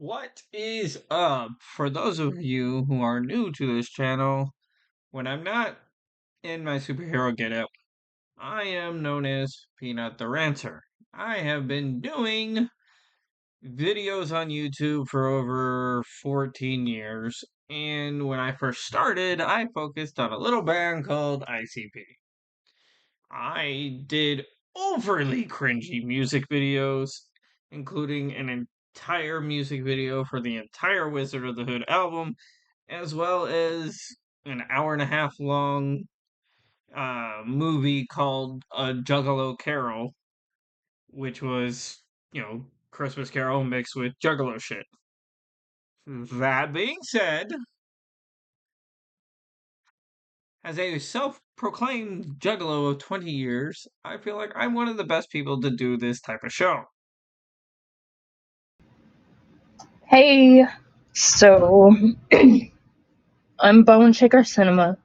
What is up? For those of you who are new to this channel, when I'm not in my superhero getup, I am known as Peanut the Ranter. I have been doing videos on YouTube for over 14 years, and when I first started, I focused on a little band called ICP. I did overly cringy music videos, including an entire music video for the entire Wizard of the Hood album, as well as an hour and a half long movie called Juggalo Carol, which was, Christmas Carol mixed with Juggalo shit. That being said, as a self proclaimed Juggalo of 20 years, I feel like I'm one of the best people to do this type of show. Hey, so I'm Bone Shaker Cinema.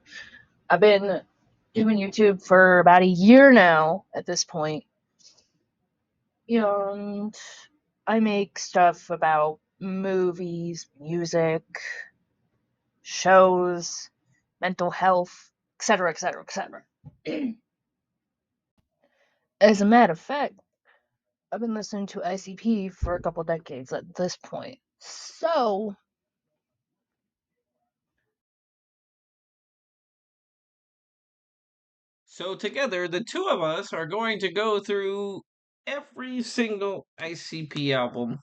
I've been doing YouTube for about a year now at this point. And I make stuff about movies, music, shows, mental health, etc., etc., etc. As a matter of fact, I've been listening to ICP for a couple decades at this point. So, together, the two of us are going to go through every single ICP album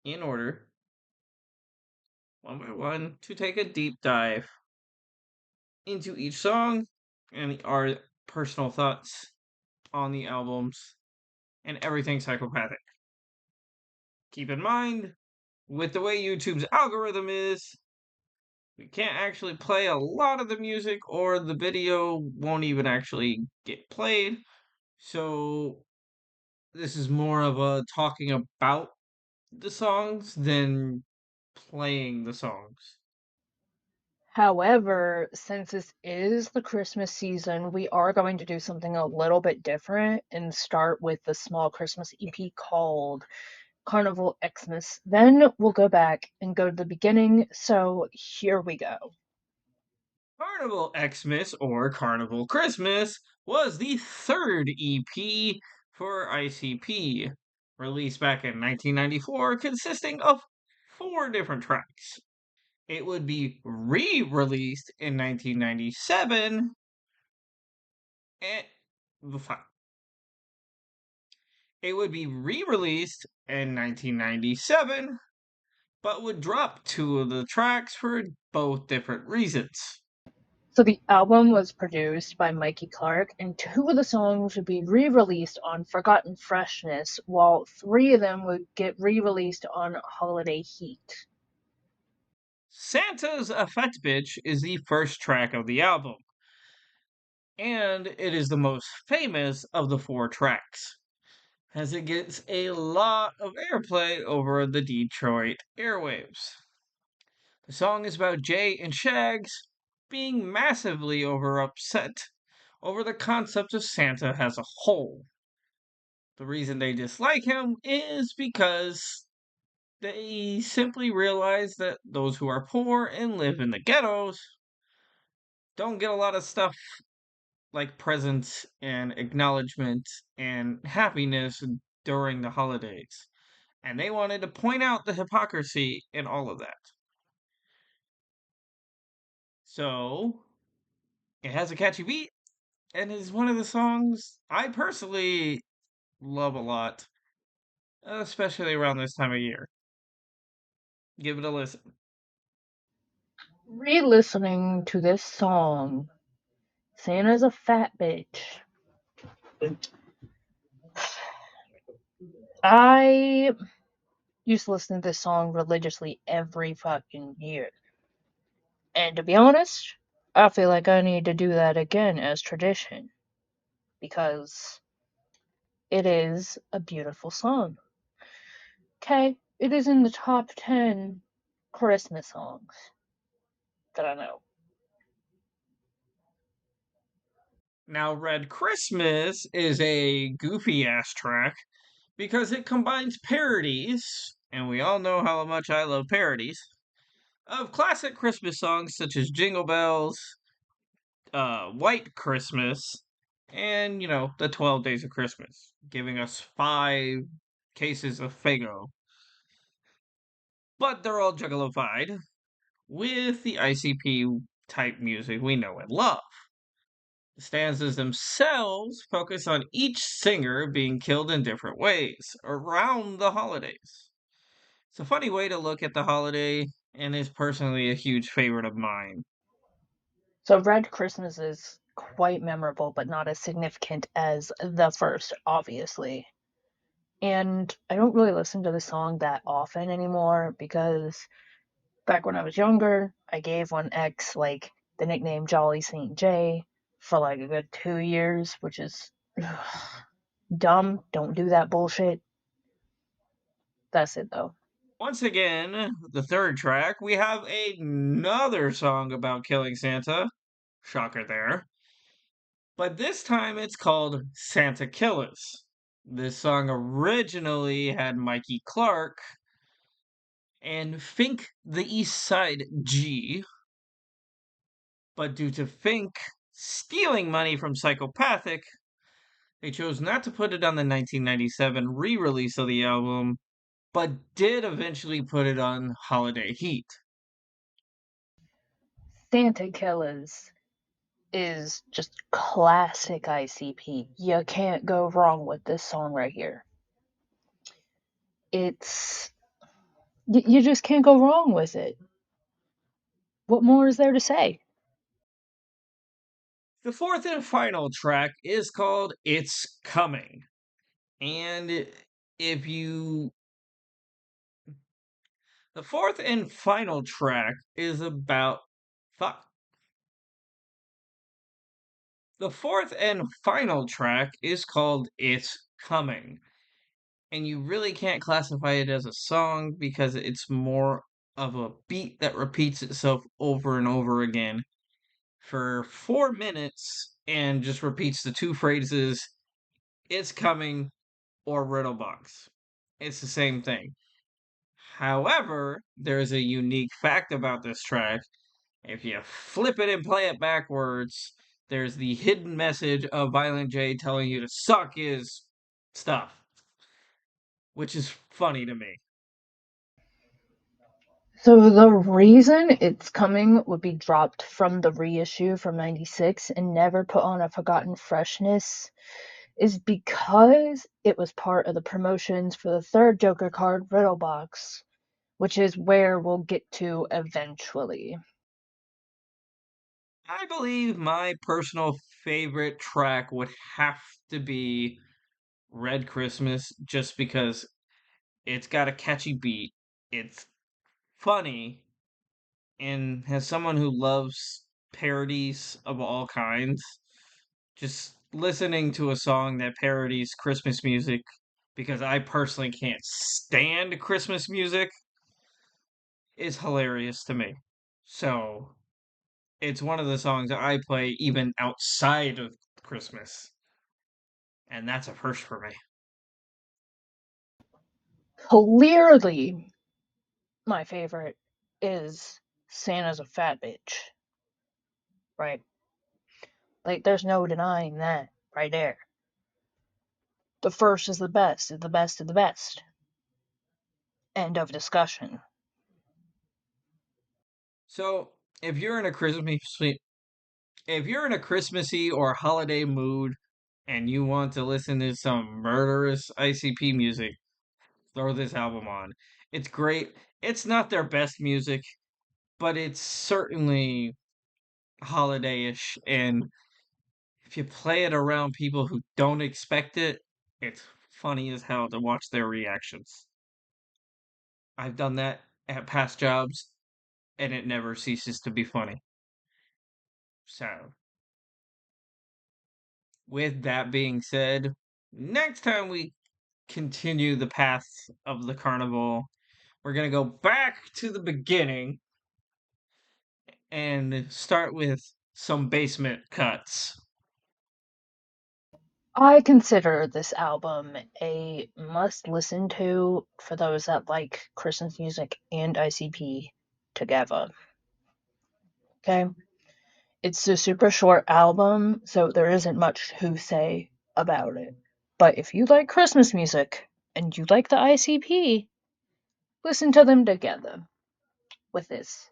in order, one by one, to take a deep dive into each song and our personal thoughts on the albums and everything psychopathic. Keep in mind, with the way YouTube's algorithm is, we can't actually play a lot of the music, or the video won't even actually get played. So, this is more of a talking about the songs than playing the songs. However, since this is the Christmas season, we are going to do something a little bit different and start with the small Christmas EP called Carnival XMAS. Then we'll go back and go to the beginning. So here we go. Carnival Xmas or Carnival Christmas was the third EP for ICP, released back in 1994, consisting of 4 different tracks. It would be re-released in 1997 and it would be re-released in 1997, but would drop 2 of the tracks for both different reasons. So the album was produced by Mikey Clark, and 2 of the songs would be re-released on Forgotten Freshness, while 3 of them would get re-released on Holiday Heat. Santa's a Fat Bitch is the first track of the album, and it is the most famous of the 4 tracks, as it gets a lot of airplay over the Detroit airwaves. The song is about Jay and Shags being massively upset over the concept of Santa as a whole. The reason they dislike him is because they simply realize that those who are poor and live in the ghettos don't get a lot of stuff like presents and acknowledgement and happiness during the holidays. And they wanted to point out the hypocrisy in all of that. So, it has a catchy beat and is one of the songs I personally love a lot, especially around this time of year. Give it a listen. Re-listening to this song, Santa's a Fat Bitch, I used to listen to this song religiously every fucking year. And to be honest, I feel like I need to do that again as tradition. Because it is a beautiful song. Okay, it is in the top 10 Christmas songs that I know. Now, Red Christmas is a goofy ass track because it combines parodies and we all know how much I love parodies of classic Christmas songs such as Jingle Bells, White Christmas, and, the 12 Days of Christmas, giving us 5 cases of Fago. But they're all juggalified with the ICP type music we know and love. The stanzas themselves focus on each singer being killed in different ways around the holidays. It's a funny way to look at the holiday and is personally a huge favorite of mine. So Red Christmas is quite memorable, but not as significant as the first, obviously. And I don't really listen to the song that often anymore because back when I was younger, I gave one ex like the nickname Jolly St. J for like a good 2 years, which is dumb. Don't do that bullshit. That's it though. Once again, the third track, we have another song about killing Santa. Shocker there. But this time it's called Santa Kill Us. This song originally had Mikey Clark and Fink the East Side G, but due to Fink stealing money from Psychopathic, they chose not to put it on the 1997 re release of the album, but did eventually put it on Holiday Heat. Santa Killers is just classic ICP. You can't go wrong with this song right here. It's you just can't go wrong with it. What more is there to say? The fourth and final track is called It's Coming. And if you. The fourth and final track is about. Fuck. The fourth and final track is called It's Coming. And you really can't classify it as a song because it's more of a beat that repeats itself over and over again for 4 minutes and just repeats the two phrases, It's Coming or Riddle Box. It's the same thing. However, there's a unique fact about this track. If you flip it and play it backwards, there's the hidden message of Violent J telling you to suck his stuff, which is funny to me. So the reason it's coming would be dropped from the reissue from '96 and never put on a Forgotten Freshness is because it was part of the promotions for the third Joker card, Riddle Box, which is where we'll get to eventually. I believe my personal favorite track would have to be Red Christmas just because it's got a catchy beat, it's funny, and as someone who loves parodies of all kinds, just listening to a song that parodies Christmas music because I personally can't stand Christmas music is hilarious to me. So, it's one of the songs that I play even outside of Christmas, and that's a first for me. Clearly, my favorite is Santa's a Fat Bitch, right? Like, there's no denying that right there. The first is the best, is the best of the best. End of discussion. So, if you're in a Christmassy or holiday mood and you want to listen to some murderous ICP music, throw this album on. It's great. It's not their best music, but it's certainly holiday-ish, and if you play it around people who don't expect it, it's funny as hell to watch their reactions. I've done that at past jobs, and it never ceases to be funny. So, with that being said, next time we continue the path of the carnival, we're going to go back to the beginning and start with some basement cuts. I consider this album a must listen to for those that like Christmas music and ICP together. Okay? It's a super short album, so there isn't much to say about it. But if you like Christmas music and you like the ICP, listen to them together with this.